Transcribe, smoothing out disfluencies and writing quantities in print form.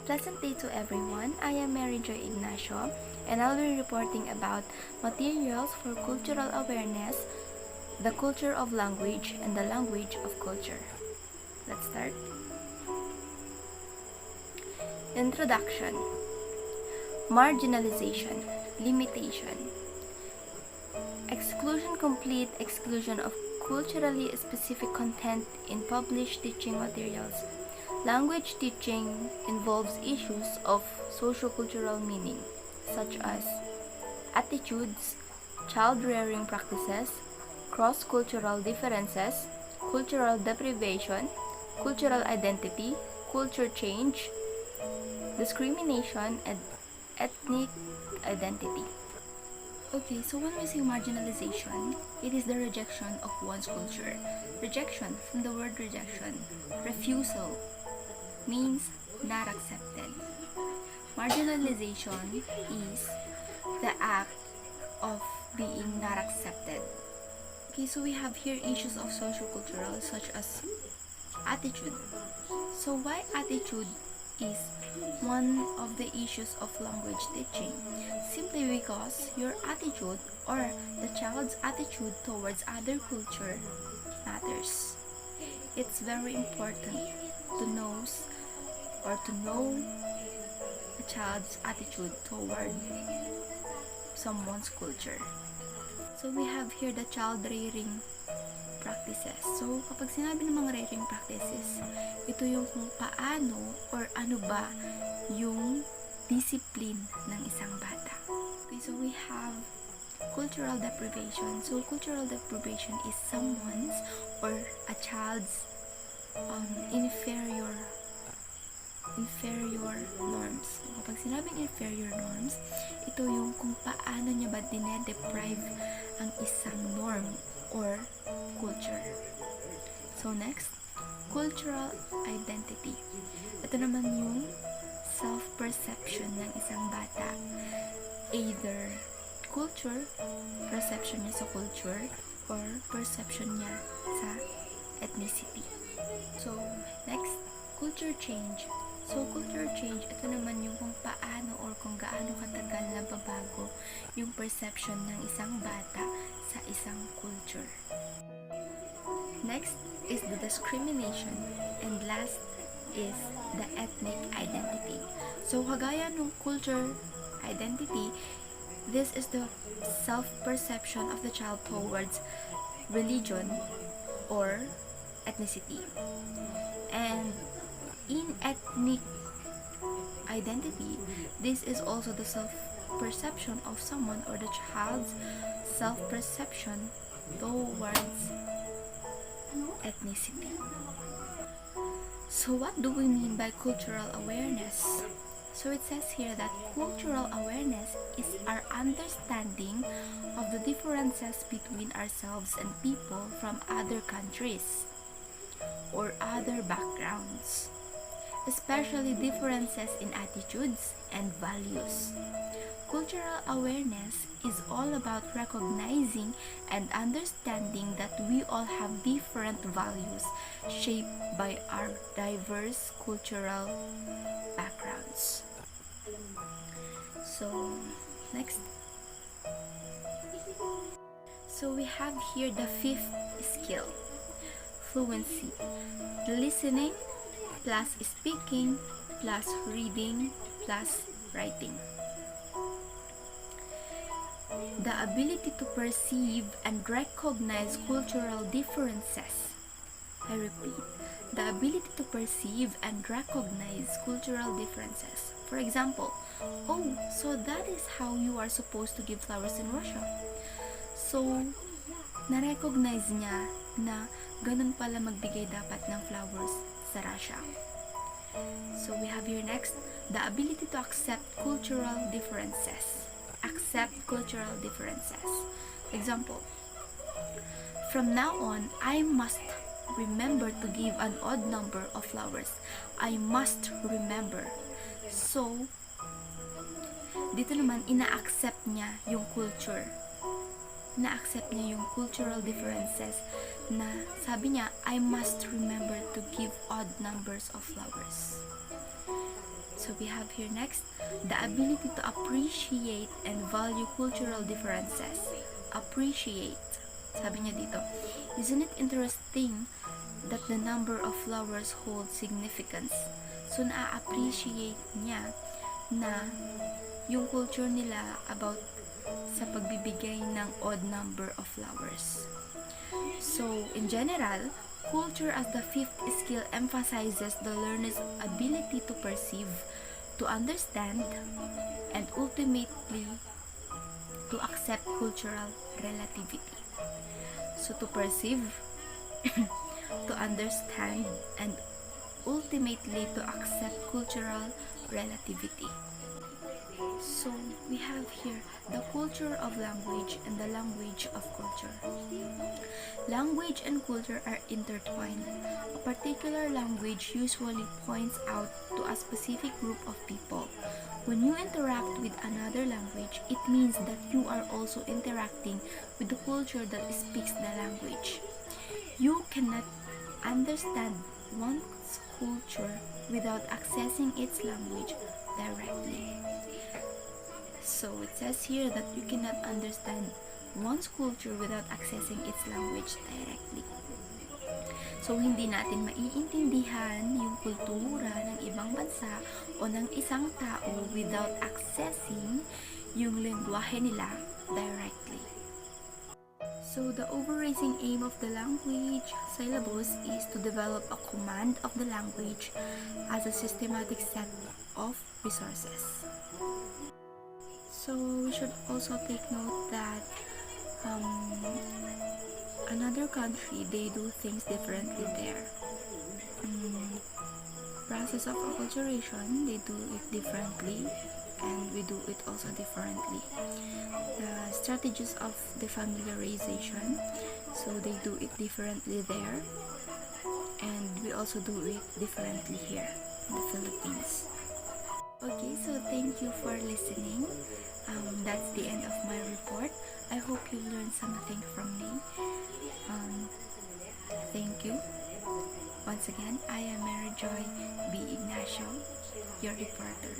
Pleasant day to everyone. I am Mary Joy Ignacio, and I'll be reporting about materials for cultural awareness, the culture of language, and the language of culture. Let's start. Introduction. Marginalization, limitation. Exclusion complete exclusion of culturally specific content in published teaching materials. Language teaching involves issues of sociocultural meaning, such as attitudes, child-rearing practices, cross-cultural differences, cultural deprivation, cultural identity, culture change, discrimination, and ethnic identity. Okay, so when we say marginalization, it is the rejection of one's culture. Rejection, from the word rejection, refusal, means not accepted. Marginalization is the act of being not accepted. Okay, so we have here issues of sociocultural such as attitude. So why attitude is one of the issues of language teaching? Simply because your attitude or the child's attitude towards other culture matters. It's very important to know a child's attitude toward someone's culture. So we have here the child rearing practices. So kapag sinabi ng mga rearing practices, ito yung kung paano or ano ba yung discipline ng isang bata. Okay, so we have cultural deprivation. So cultural deprivation is someone's or a child's inferior norms. Kapag sinabing inferior norms, ito yung kung paano niya ba dinedeprive ang isang norm or culture. So next, cultural identity. Ito naman yung self-perception ng isang bata. Either culture, perception niya sa culture, or perception niya sa ethnicity. So next, culture change. So, culture change, ito naman yung kung paano or kung gaano katagal na babago yung perception ng isang bata sa isang culture. Next is the discrimination, and last is the ethnic identity. So, kagaya ng culture identity, this is the self-perception of the child towards religion or ethnicity. And in ethnic identity, this is also the self-perception of someone or the child's self-perception towards ethnicity. So what do we mean by cultural awareness? So it says here that cultural awareness is our understanding of the differences between ourselves and people from other countries or other backgrounds, especially differences in attitudes and values. Cultural awareness is all about recognizing and understanding that we all have different values shaped by our diverse cultural backgrounds. So, next. So we have here the fifth skill, fluency. Listening plus speaking plus reading plus writing. The ability to perceive and recognize cultural differences. I repeat, the ability to perceive and recognize cultural differences. For example, oh, so that is how you are supposed to give flowers in Russia. So, na-recognize niya na ganun pala magbigay dapat ng flowers sa Russia. So we have here next, the ability to accept cultural differences. Accept cultural differences. Example, from now on, I must remember to give an odd number of flowers. I must remember. So, dito naman, ina-accept niya yung culture. Na-accept niya yung cultural differences na sabi niya, I must remember to give odd numbers of flowers. So So we have here next, the ability to appreciate and value cultural differences. Appreciate. Sabi niya dito, isn't it interesting that the number of flowers holds significance? So na-appreciate niya na yung culture nila about sa pagbibigay ng odd number of flowers. So, in general, culture as the fifth skill emphasizes the learner's ability to perceive, to understand, and ultimately to accept cultural relativity. So, to perceive, to understand, and ultimately to accept cultural relativity. So, we have here the culture of language and the language of culture. Language and culture are intertwined. A particular language usually points out to a specific group of people. When you interact with another language, it means that you are also interacting with the culture that speaks the language. You cannot understand one's culture without accessing its language directly. So it says here that you cannot understand one's culture without accessing its language directly. So hindi natin maiintindihan yung kultura ng ibang bansa o ng isang tao without accessing yung lengguwahe nila directly. So the overarching aim of the language syllabus is to develop a command of the language as a systematic set of resources. So we should also take note that another country, they do things differently there. Process of acculturation, they do it differently, and we do it also differently. The strategies of defamiliarization, so they do it differently there, and we also do it differently here in the Philippines. Okay, so thank you for listening. That's the end of my report. I hope you learned something from me. Thank you. Once again, I am Mary Joy B. Ignacio, your reporter.